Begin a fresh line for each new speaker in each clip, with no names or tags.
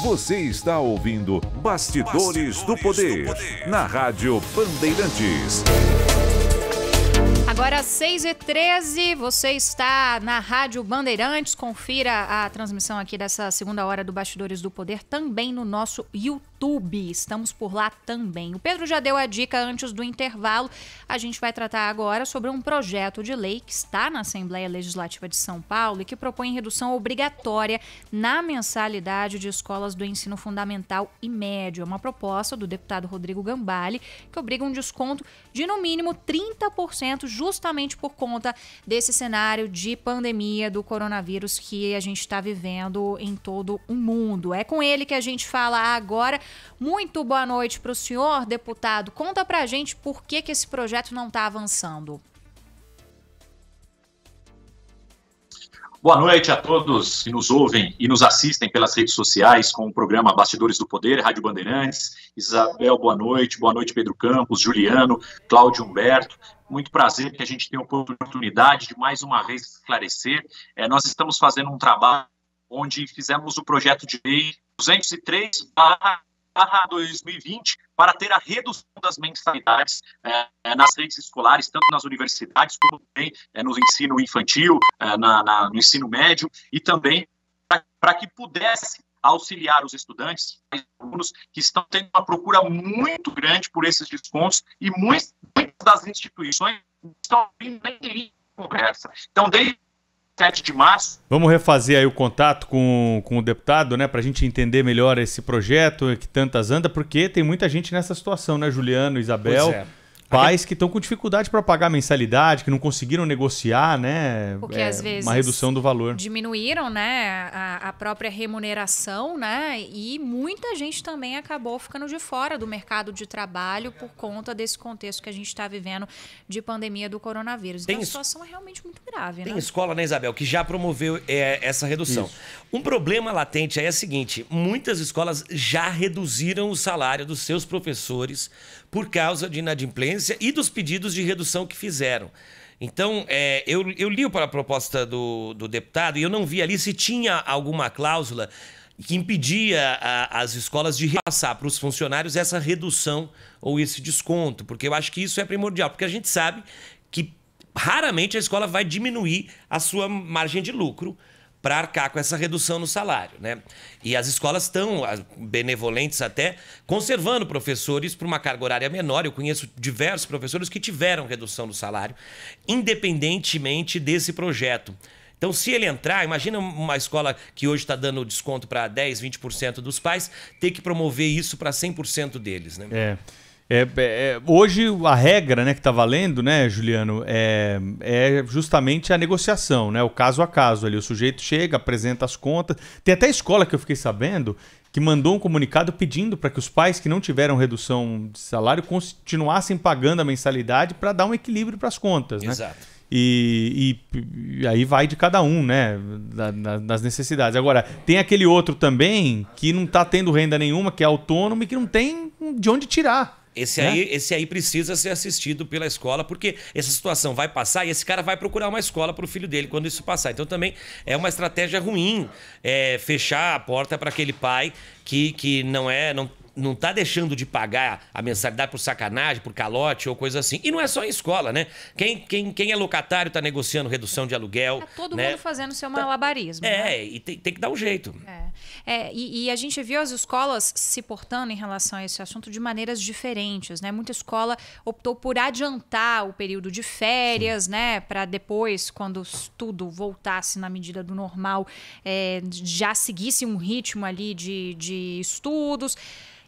Você está ouvindo Bastidores do Poder, na Rádio Bandeirantes.
Agora, às 6h13, você está na Rádio Bandeirantes. Confira a transmissão aqui dessa segunda hora do Bastidores do Poder também no nosso YouTube. Estamos por lá também. O Pedro já deu a dica antes do intervalo. A gente vai tratar agora sobre um projeto de lei que está na Assembleia Legislativa de São Paulo e que propõe redução obrigatória na mensalidade de escolas do ensino fundamental e médio. É uma proposta do deputado Rodrigo Gambale que obriga um desconto de no mínimo 30% justamente por conta desse cenário de pandemia do coronavírus que a gente está vivendo em todo o mundo. É com ele que a gente fala agora. Muito boa noite para o senhor, deputado. Conta pra gente por que esse projeto não está avançando.
Boa noite a todos que nos ouvem e nos assistem pelas redes sociais com o programa Bastidores do Poder, Rádio Bandeirantes. Isabel, boa noite Pedro Campos, Juliano, Cláudio Humberto. Muito prazer que a gente tenha a oportunidade de mais uma vez esclarecer. Nós estamos fazendo um trabalho onde fizemos o projeto de lei 203/2020 para ter a redução das mensalidades nas redes escolares, tanto nas universidades como também no ensino infantil, no ensino médio, e também para que pudesse auxiliar os estudantes, os alunos que estão tendo uma procura muito grande por esses descontos e muitas das instituições estão vindo em conversa. Então, desde 7 de março...
Vamos refazer aí o contato com o deputado, né, para a gente entender melhor esse projeto que tantas anda, porque tem muita gente nessa situação, né, Juliano, Isabel?
Pois é.
Pais que estão com dificuldade para pagar a mensalidade, que não conseguiram negociar, né?
Porque às vezes
uma redução do valor.
Diminuíram, né, a própria remuneração, né? E muita gente também acabou ficando de fora do mercado de trabalho por conta desse contexto que a gente está vivendo de pandemia do coronavírus. Então a situação é realmente muito grave,
Tem
né?
escola, né, Isabel, que já promoveu essa redução. Isso. Um problema latente aí é o seguinte: muitas escolas já reduziram o salário dos seus professores por causa de inadimplência e dos pedidos de redução que fizeram. Então, eu li a proposta do deputado e eu não vi ali se tinha alguma cláusula que impedia as escolas de repassar para os funcionários essa redução ou esse desconto, porque eu acho que isso é primordial, porque a gente sabe que raramente a escola vai diminuir a sua margem de lucro para arcar com essa redução no salário, né? E as escolas estão, benevolentes até, conservando professores por uma carga horária menor. Eu conheço diversos professores que tiveram redução no salário, independentemente desse projeto. Então, se ele entrar, imagina uma escola que hoje está dando desconto para 10%, 20% dos pais, ter que promover isso para 100% deles, né?
Hoje a regra, né, que está valendo, né, Juliano, é justamente a negociação, né, o caso a caso ali. O sujeito chega, apresenta as contas. Tem até escola que eu fiquei sabendo que mandou um comunicado pedindo para que os pais que não tiveram redução de salário continuassem pagando a mensalidade para dar um equilíbrio para as contas, né?
Exato.
E aí vai de cada um, né, das necessidades. Agora, tem aquele outro também que não está tendo renda nenhuma, que é autônomo e que não tem de onde tirar.
Esse aí precisa ser assistido pela escola, porque essa situação vai passar e esse cara vai procurar uma escola para o filho dele quando isso passar. Então também é uma estratégia ruim fechar a porta para aquele pai que não está deixando de pagar a mensalidade por sacanagem, por calote ou coisa assim. E não é só em escola, né? Quem é locatário está negociando redução de aluguel.
Todo mundo fazendo seu malabarismo. Né?
E tem que dar um jeito.
E a gente viu as escolas se portando em relação a esse assunto de maneiras diferentes, né? Muita escola optou por adiantar o período de férias, né? Para depois, quando tudo voltasse na medida do normal, já seguisse um ritmo ali de estudos.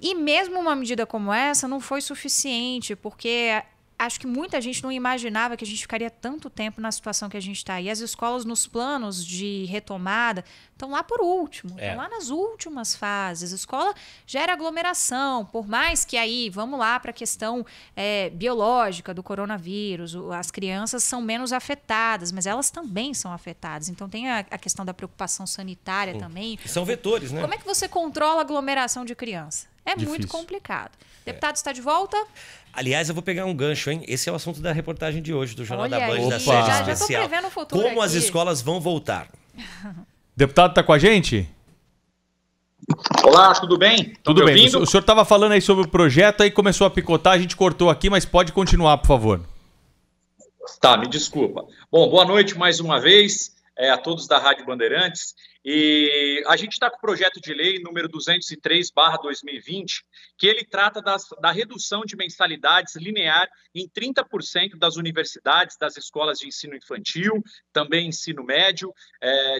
E mesmo uma medida como essa não foi suficiente, porque acho que muita gente não imaginava que a gente ficaria tanto tempo na situação que a gente está. E as escolas, nos planos de retomada, estão lá por último, estão lá nas últimas fases. A escola gera aglomeração, por mais que aí, vamos lá para a questão biológica do coronavírus, as crianças são menos afetadas, mas elas também são afetadas. Então tem a questão da preocupação sanitária também.
São vetores, né?
Como é que você controla a aglomeração de criança? É
difícil.
Muito complicado. Deputado está de volta?
Aliás, eu vou pegar um gancho, hein? Esse é o assunto da reportagem de hoje, do Jornal da Band, da
já
série
tô
especial.
prevendo o futuro
Como
aqui.
as escolas vão voltar.
Deputado, está com a gente?
Olá, tudo bem?
Tudo bem. O senhor estava falando aí sobre o projeto, aí começou a picotar, a gente cortou aqui, mas pode continuar, por favor.
Tá, me desculpa. Bom, boa noite mais uma vez a todos da Rádio Bandeirantes. E a gente está com o projeto de lei número 203/2020, que ele trata da redução de mensalidades linear em 30% das universidades, das escolas de ensino infantil, também ensino médio,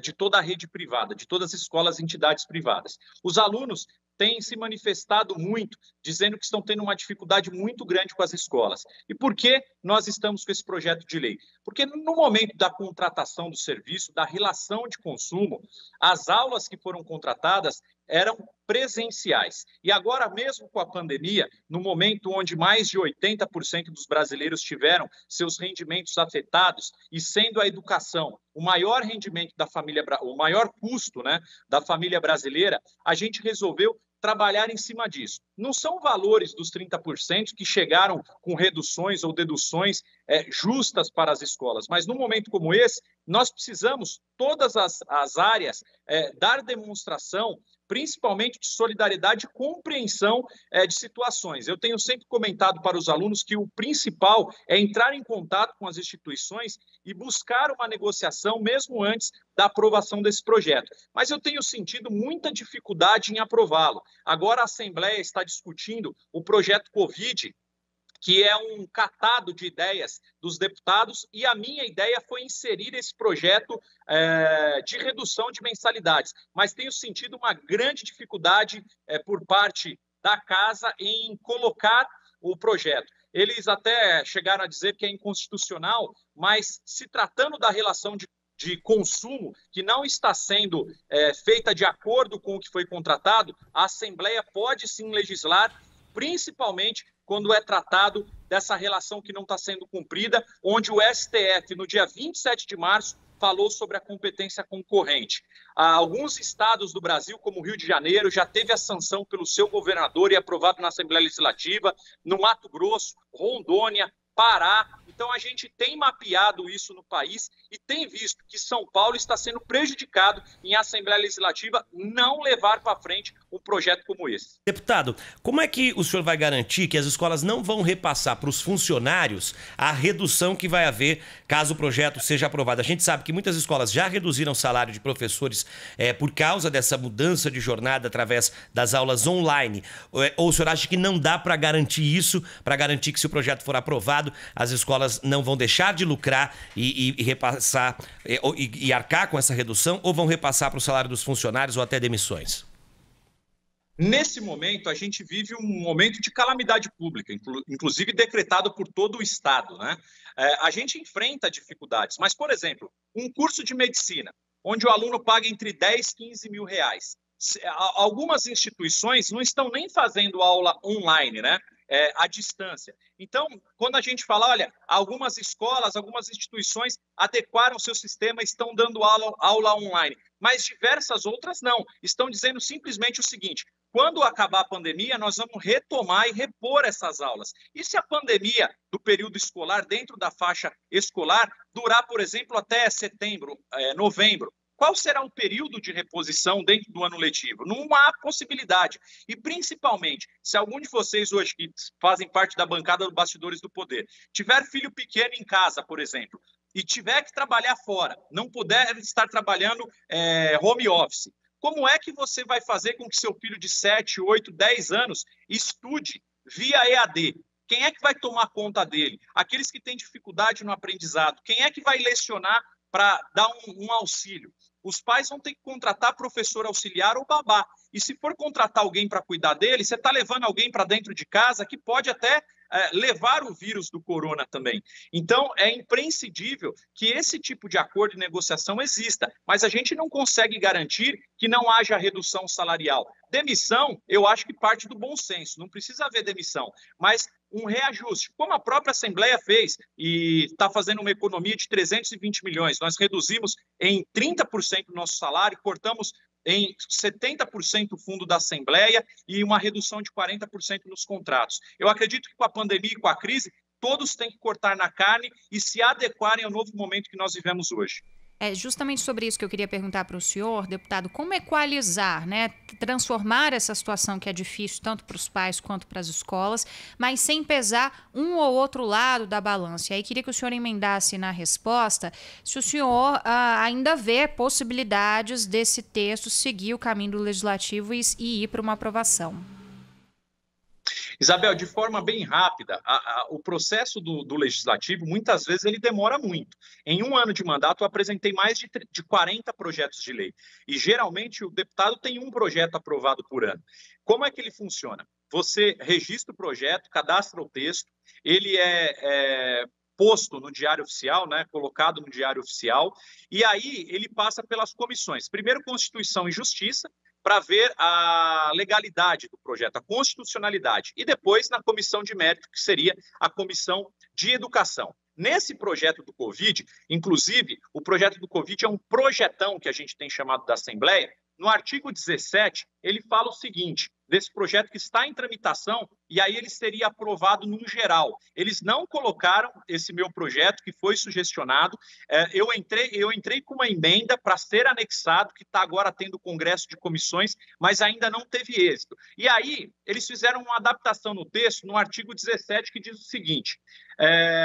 de toda a rede privada, de todas as escolas e entidades privadas. Os alunos têm se manifestado muito, dizendo que estão tendo uma dificuldade muito grande com as escolas. E por que nós estamos com esse projeto de lei? Porque no momento da contratação do serviço, da relação de consumo, as aulas que foram contratadas eram presenciais. E agora, mesmo com a pandemia, no momento onde mais de 80% dos brasileiros tiveram seus rendimentos afetados, e sendo a educação o maior rendimento da família, o maior custo, né, da família brasileira, a gente resolveu trabalhar em cima disso. Não são valores dos 30% que chegaram com reduções ou deduções justas para as escolas, mas num momento como esse, nós precisamos, todas as áreas, dar demonstração, principalmente de solidariedade e compreensão de situações. Eu tenho sempre comentado para os alunos que o principal é entrar em contato com as instituições e buscar uma negociação mesmo antes da aprovação desse projeto. Mas eu tenho sentido muita dificuldade em aprová-lo. Agora a Assembleia está discutindo o projeto Covid, que é um catado de ideias dos deputados, e a minha ideia foi inserir esse projeto de redução de mensalidades. Mas tenho sentido uma grande dificuldade por parte da Casa em colocar o projeto. Eles até chegaram a dizer que é inconstitucional, mas se tratando da relação de consumo, que não está sendo feita de acordo com o que foi contratado, a Assembleia pode sim legislar, principalmente quando é tratado dessa relação que não está sendo cumprida, onde o STF, no dia 27 de março, falou sobre a competência concorrente. Alguns estados do Brasil, como o Rio de Janeiro, já teve a sanção pelo seu governador e aprovado na Assembleia Legislativa, no Mato Grosso, Rondônia, Pará. Então, a gente tem mapeado isso no país e tem visto que São Paulo está sendo prejudicado em Assembleia Legislativa não levar para frente um projeto como esse.
Deputado, como é que o senhor vai garantir que as escolas não vão repassar para os funcionários a redução que vai haver caso o projeto seja aprovado? A gente sabe que muitas escolas já reduziram o salário de professores por causa dessa mudança de jornada através das aulas online. Ou o senhor acha que não dá para garantir isso, para garantir que se o projeto for aprovado, as escolas não vão deixar de lucrar e repassar e arcar com essa redução, ou vão repassar para o salário dos funcionários ou até demissões?
Nesse momento, a gente vive um momento de calamidade pública, inclusive decretado por todo o Estado, né? A gente enfrenta dificuldades, mas, por exemplo, um curso de medicina, onde o aluno paga entre 10 e 15 mil reais. Algumas instituições não estão nem fazendo aula online, né? À distância. Então, quando a gente fala, olha, algumas escolas, algumas instituições adequaram seu sistema e estão dando aula online, mas diversas outras não. Estão dizendo simplesmente o seguinte: quando acabar a pandemia, nós vamos retomar e repor essas aulas. E se a pandemia do período escolar, dentro da faixa escolar, durar, por exemplo, até setembro, novembro, qual será o período de reposição dentro do ano letivo? Não há possibilidade. E, principalmente, se algum de vocês hoje que fazem parte da bancada do Bastidores do Poder tiver filho pequeno em casa, por exemplo, e tiver que trabalhar fora, não puder estar trabalhando home office, como é que você vai fazer com que seu filho de 7, 8, 10 anos estude via EAD? Quem é que vai tomar conta dele? Aqueles que têm dificuldade no aprendizado. Quem é que vai lecionar para dar um auxílio? Os pais vão ter que contratar professor auxiliar ou babá. E se for contratar alguém para cuidar dele, você está levando alguém para dentro de casa que pode até levar o vírus do corona também. Então, é imprescindível que esse tipo de acordo e negociação exista, mas a gente não consegue garantir que não haja redução salarial. Demissão, eu acho que parte do bom senso, não precisa haver demissão, mas um reajuste, como a própria Assembleia fez e está fazendo uma economia de 320 milhões. Nós reduzimos em 30% o nosso salário, cortamos em 70% o fundo da Assembleia e uma redução de 40% nos contratos. Eu acredito que com a pandemia e com a crise, todos têm que cortar na carne e se adequarem ao novo momento que nós vivemos hoje.
É justamente sobre isso que eu queria perguntar para o senhor, deputado, como equalizar, né, transformar essa situação que é difícil tanto para os pais quanto para as escolas, mas sem pesar um ou outro lado da balança. E aí queria que o senhor emendasse na resposta se o senhor ainda vê possibilidades desse texto seguir o caminho do legislativo e ir para uma aprovação.
Isabel, de forma bem rápida, o processo do legislativo, muitas vezes, ele demora muito. Em um ano de mandato, eu apresentei mais de 40 projetos de lei. E, geralmente, o deputado tem um projeto aprovado por ano. Como é que ele funciona? Você registra o projeto, cadastra o texto, ele é posto no Diário Oficial, né, colocado no Diário Oficial, e aí ele passa pelas comissões. Primeiro, Constituição e Justiça, para ver a legalidade do projeto, a constitucionalidade, e depois na comissão de mérito, que seria a comissão de educação. Nesse projeto do Covid, inclusive, o projeto do Covid é um projetão que a gente tem chamado da Assembleia. No artigo 17, ele fala o seguinte, desse projeto que está em tramitação, e aí ele seria aprovado num geral. Eles não colocaram esse meu projeto, que foi sugestionado. Eu entrei com uma emenda para ser anexado, que está agora tendo congresso de comissões, mas ainda não teve êxito. E aí, eles fizeram uma adaptação no texto, no artigo 17, que diz o seguinte,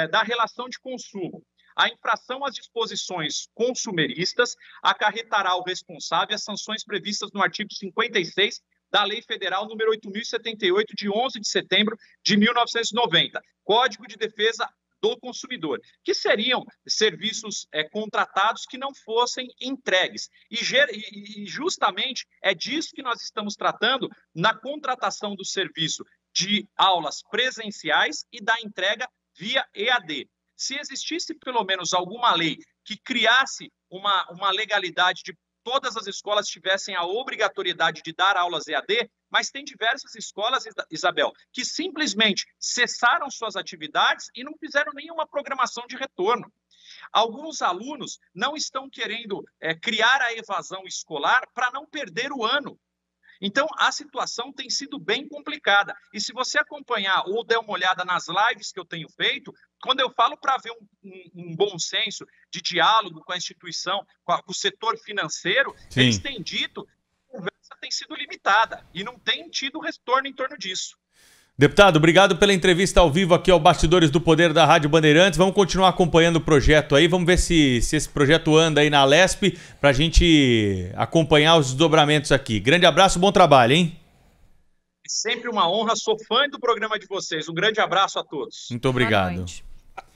da relação de consumo. A infração às disposições consumeristas acarretará ao responsável as sanções previstas no artigo 56 da Lei Federal número 8.078, de 11 de setembro de 1990, Código de Defesa do Consumidor, que seriam serviços contratados que não fossem entregues. E justamente é disso que nós estamos tratando na contratação do serviço de aulas presenciais e da entrega via EAD. Se existisse pelo menos alguma lei que criasse uma legalidade de todas as escolas tivessem a obrigatoriedade de dar aulas EAD, mas tem diversas escolas, Isabel, que simplesmente cessaram suas atividades e não fizeram nenhuma programação de retorno. Alguns alunos não estão querendo criar a evasão escolar para não perder o ano. Então, a situação tem sido bem complicada. E se você acompanhar ou der uma olhada nas lives que eu tenho feito, quando eu falo para haver um bom senso de diálogo com a instituição, com o setor financeiro, sim, eles têm dito que a conversa tem sido limitada e não tem tido retorno em torno disso.
Deputado, obrigado pela entrevista ao vivo aqui ao Bastidores do Poder da Rádio Bandeirantes. Vamos continuar acompanhando o projeto aí, vamos ver se esse projeto anda aí na Alesp para a gente acompanhar os desdobramentos aqui. Grande abraço, bom trabalho, hein?
É sempre uma honra, sou fã do programa de vocês. Um grande abraço a todos.
Muito obrigado.